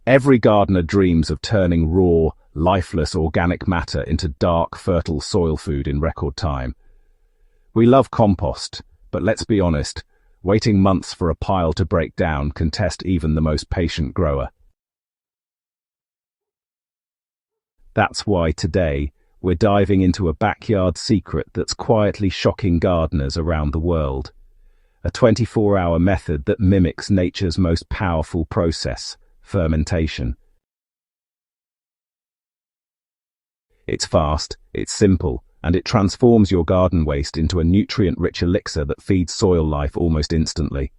Every gardener dreams of turning raw, lifeless organic matter into dark, fertile soil food in record time. We love compost, but let's be honest, waiting months for a pile to break down can test even the most patient grower. That's why today, we're diving into a backyard secret that's quietly shocking gardeners around the world. A 24-hour method that mimics nature's most powerful process, fermentation. It's fast, it's simple, and it transforms your garden waste into a nutrient-rich elixir that feeds soil life almost instantly.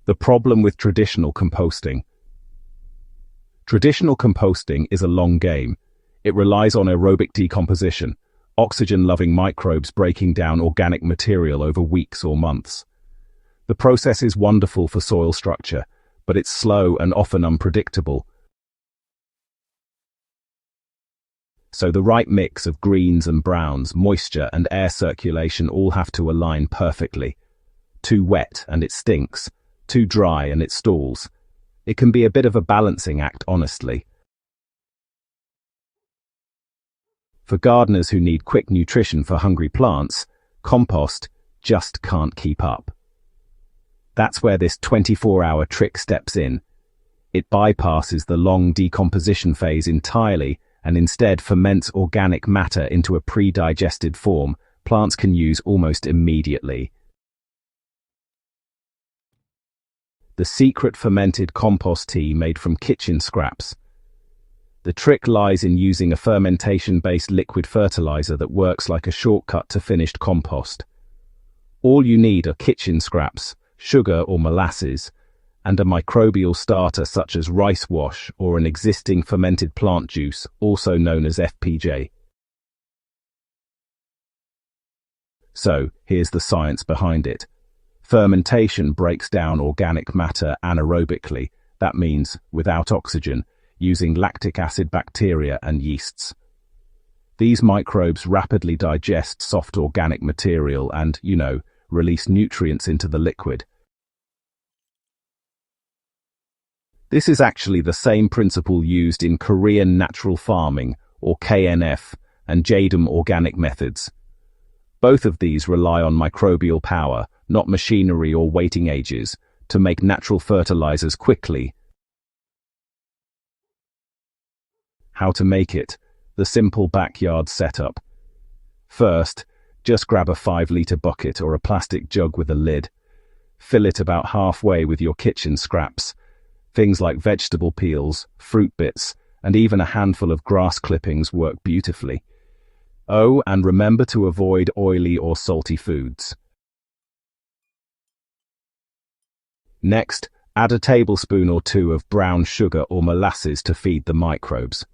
The problem with traditional composting. Traditional composting is a long game. It relies on aerobic decomposition, oxygen-loving microbes breaking down organic material over weeks or months. The process is wonderful for soil structure, but it's slow and often unpredictable. So the right mix of greens and browns, moisture and air circulation all have to align perfectly. Too wet and it stinks, too dry and it stalls. It can be a bit of a balancing act, honestly. For gardeners who need quick nutrition for hungry plants, compost just can't keep up. That's where this 24-hour trick steps in. It bypasses the long decomposition phase entirely and instead ferments organic matter into a pre-digested form plants can use almost immediately. The secret fermented compost tea made from kitchen scraps. The trick lies in using a fermentation-based liquid fertilizer that works like a shortcut to finished compost. All you need are kitchen scraps, sugar or molasses, and a microbial starter such as rice wash or an existing fermented plant juice, also known as FPJ. So, here's the science behind it. Fermentation breaks down organic matter anaerobically, that means without oxygen, using lactic acid bacteria and yeasts. These microbes rapidly digest soft organic material and, release nutrients into the liquid. This is actually the same principle used in Korean natural farming, or KNF, and Jadam organic methods. Both of these rely on microbial power, not machinery or waiting ages, to make natural fertilizers quickly. How to make it? The simple backyard setup. First, just grab a 5-liter bucket or a plastic jug with a lid. Fill it about halfway with your kitchen scraps. Things like vegetable peels, fruit bits, and even a handful of grass clippings work beautifully. Oh, and remember to avoid oily or salty foods. Next, add a tablespoon or 2 of brown sugar or molasses to feed the microbes.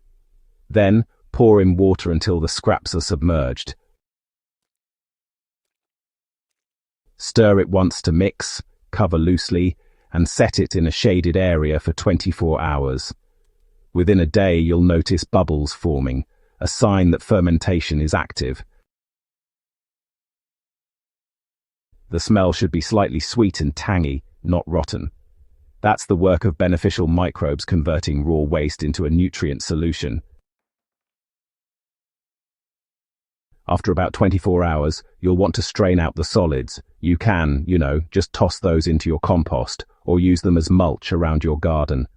Then, pour in water until the scraps are submerged. Stir it once to mix, cover loosely, and set it in a shaded area for 24 hours. Within a day, you'll notice bubbles forming, a sign that fermentation is active. The smell should be slightly sweet and tangy, not rotten. That's the work of beneficial microbes converting raw waste into a nutrient solution. After about 24 hours, you'll want to strain out the solids. You can, just toss those into your compost or use them as mulch around your garden.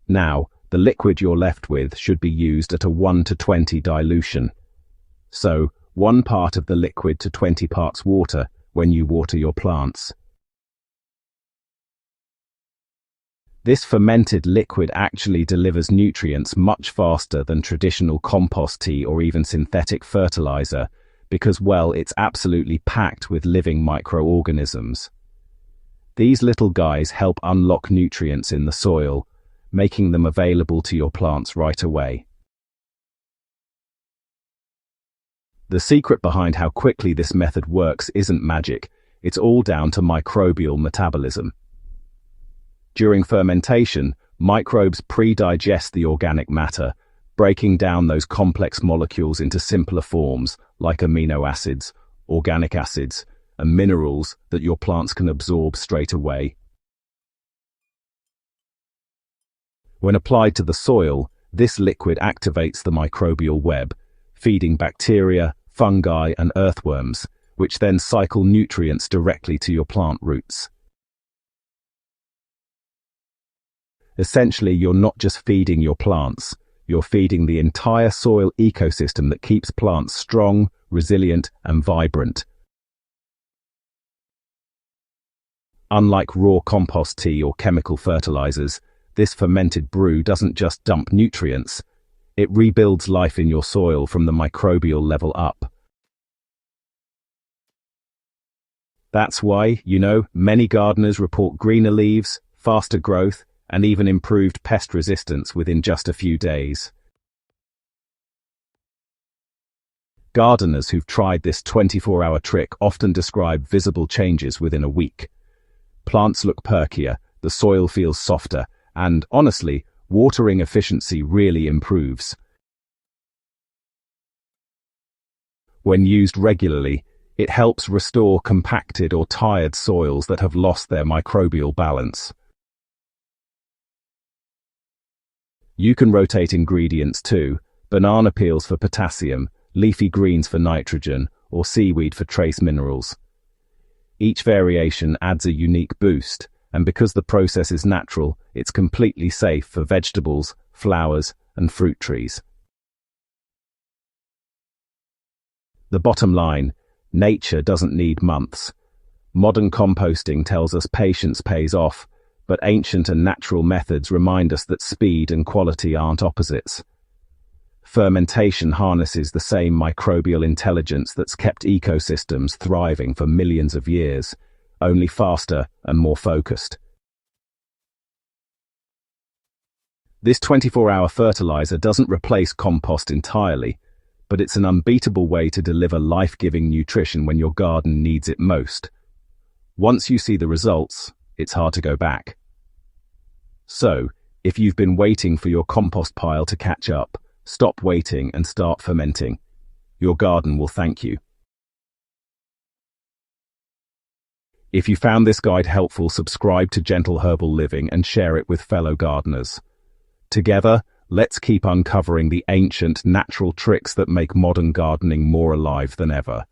Now, the liquid you're left with should be used at a 1:20 dilution. So, 1 part of the liquid to 20 parts water when you water your plants. This fermented liquid actually delivers nutrients much faster than traditional compost tea or even synthetic fertilizer because, well, it's absolutely packed with living microorganisms. These little guys help unlock nutrients in the soil, making them available to your plants right away. The secret behind how quickly this method works isn't magic, it's all down to microbial metabolism. During fermentation, microbes pre-digest the organic matter, breaking down those complex molecules into simpler forms like amino acids, organic acids, and minerals that your plants can absorb straight away. When applied to the soil, this liquid activates the microbial web, feeding bacteria, fungi, and earthworms, which then cycle nutrients directly to your plant roots. Essentially, you're not just feeding your plants, you're feeding the entire soil ecosystem that keeps plants strong, resilient, and vibrant. Unlike raw compost tea or chemical fertilizers, this fermented brew doesn't just dump nutrients, it rebuilds life in your soil from the microbial level up. That's why, many gardeners report greener leaves, faster growth, and even improved pest resistance within just a few days. Gardeners who've tried this 24-hour trick often describe visible changes within a week. Plants look perkier, the soil feels softer, and, honestly, watering efficiency really improves. When used regularly, it helps restore compacted or tired soils that have lost their microbial balance. You can rotate ingredients too: banana peels for potassium, leafy greens for nitrogen, or seaweed for trace minerals. Each variation adds a unique boost, and because the process is natural, it's completely safe for vegetables, flowers, and fruit trees. The bottom line: nature doesn't need months. Modern composting tells us patience pays off, but ancient and natural methods remind us that speed and quality aren't opposites. Fermentation harnesses the same microbial intelligence that's kept ecosystems thriving for millions of years, only faster and more focused. This 24-hour fertilizer doesn't replace compost entirely, but it's an unbeatable way to deliver life-giving nutrition when your garden needs it most. Once you see the results, it's hard to go back. So, if you've been waiting for your compost pile to catch up, stop waiting and start fermenting. Your garden will thank you. If you found this guide helpful, subscribe to Gentle Herbal Living and share it with fellow gardeners. Together, let's keep uncovering the ancient, natural tricks that make modern gardening more alive than ever.